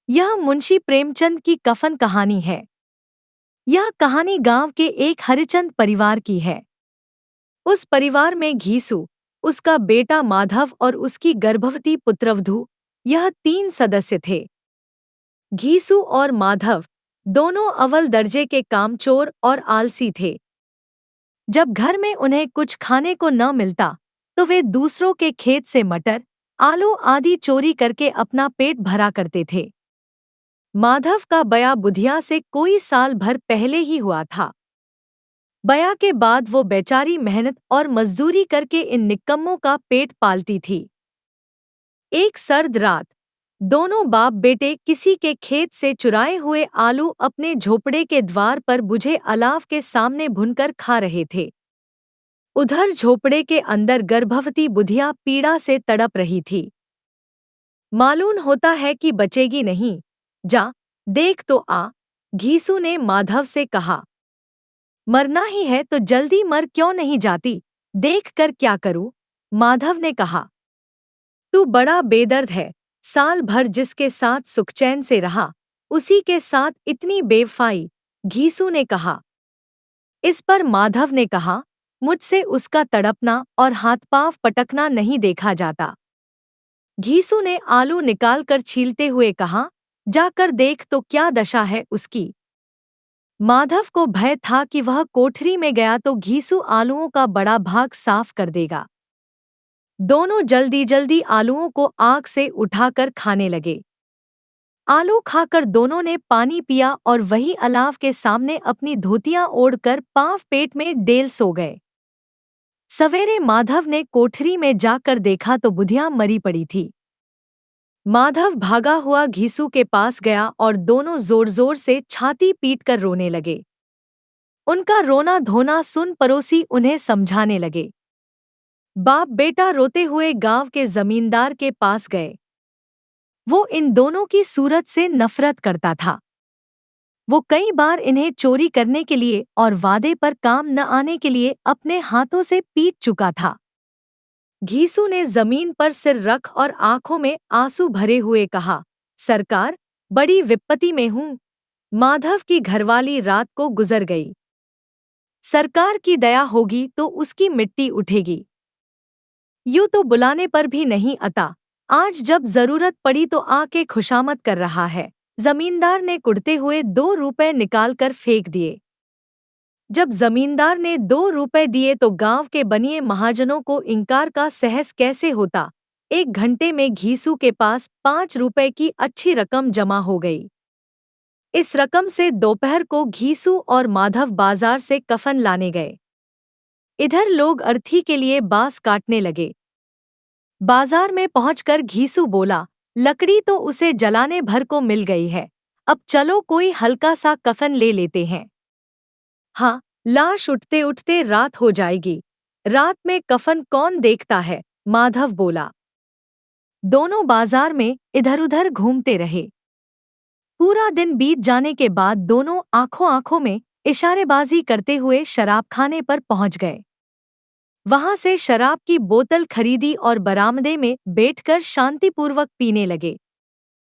यह मुंशी प्रेमचंद की कफन कहानी है। यह कहानी गांव के एक हरिचंद परिवार की है। उस परिवार में घीसू, उसका बेटा माधव और उसकी गर्भवती पुत्रवधू, यह 3 सदस्य थे। घीसू और माधव दोनों अव्वल दर्जे के कामचोर और आलसी थे। जब घर में उन्हें कुछ खाने को न मिलता तो वे दूसरों के खेत से मटर, आलू आदि चोरी करके अपना पेट भरा करते थे। माधव का बया बुधिया से कोई साल भर पहले ही हुआ था। बया के बाद वो बेचारी मेहनत और मजदूरी करके इन निक्कम्मों का पेट पालती थी। एक सर्द रात दोनों बाप बेटे किसी के खेत से चुराए हुए आलू अपने झोपड़े के द्वार पर बुझे अलाव के सामने भुनकर खा रहे थे। उधर झोपड़े के अंदर गर्भवती बुधिया पीड़ा से तड़प रही थी। मालूम होता है कि बचेगी नहीं, जा देख तो आ, घीसू ने माधव से कहा। मरना ही है तो जल्दी मर क्यों नहीं जाती, देख कर क्या करूं, माधव ने कहा। तू बड़ा बेदर्द है, साल भर जिसके साथ सुखचैन से रहा उसी के साथ इतनी बेवफाई, घीसू ने कहा। इस पर माधव ने कहा, मुझसे उसका तड़पना और हाथ पांव पटकना नहीं देखा जाता। घीसू ने आलू निकालकर छीलते हुए कहा, जाकर देख तो क्या दशा है उसकी। माधव को भय था कि वह कोठरी में गया तो घीसू आलूओं का बड़ा भाग साफ कर देगा। दोनों जल्दी जल्दी आलूओं को आग से उठाकर खाने लगे। आलू खाकर दोनों ने पानी पिया और वही अलाव के सामने अपनी धोतियां ओढ़कर पांव पेट में डेल सो गए। सवेरे माधव ने कोठरी में जाकर देखा तो बुधिया मरी पड़ी थी। माधव भागा हुआ घीसू के पास गया और दोनों जोर जोर से छाती पीटकर रोने लगे। उनका रोना धोना सुन पड़ोसी उन्हें समझाने लगे। बाप बेटा रोते हुए गांव के जमींदार के पास गए। वो इन दोनों की सूरत से नफरत करता था। वो कई बार इन्हें चोरी करने के लिए और वादे पर काम न आने के लिए अपने हाथों से पीट चुका था। घीसू ने जमीन पर सिर रख और आंखों में आंसू भरे हुए कहा, सरकार, बड़ी विपत्ति में हूँ। माधव की घरवाली रात को गुजर गई। सरकार की दया होगी तो उसकी मिट्टी उठेगी। यूं तो बुलाने पर भी नहीं आता, आज जब जरूरत पड़ी तो आके खुशामद कर रहा है। जमींदार ने कुढ़ते हुए 2 रुपए निकालकर फेंक दिए। जब जमींदार ने 2 रुपए दिए तो गांव के बनिए महाजनों को इंकार का सहस कैसे होता। 1 घंटे में घीसू के पास 5 रुपए की अच्छी रकम जमा हो गई। इस रकम से दोपहर को घीसू और माधव बाजार से कफन लाने गए। इधर लोग अर्थी के लिए बांस काटने लगे। बाजार में पहुंचकर घीसू बोला, लकड़ी तो उसे जलाने भर को मिल गई है, अब चलो कोई हल्का सा कफन ले लेते हैं। हाँ, लाश उठते उठते रात हो जाएगी, रात में कफन कौन देखता है, माधव बोला। दोनों बाजार में इधर उधर घूमते रहे। पूरा दिन बीत जाने के बाद दोनों आंखों आंखों में इशारेबाजी करते हुए शराबखाने पर पहुंच गए। वहां से शराब की बोतल खरीदी और बरामदे में बैठकर शांतिपूर्वक पीने लगे।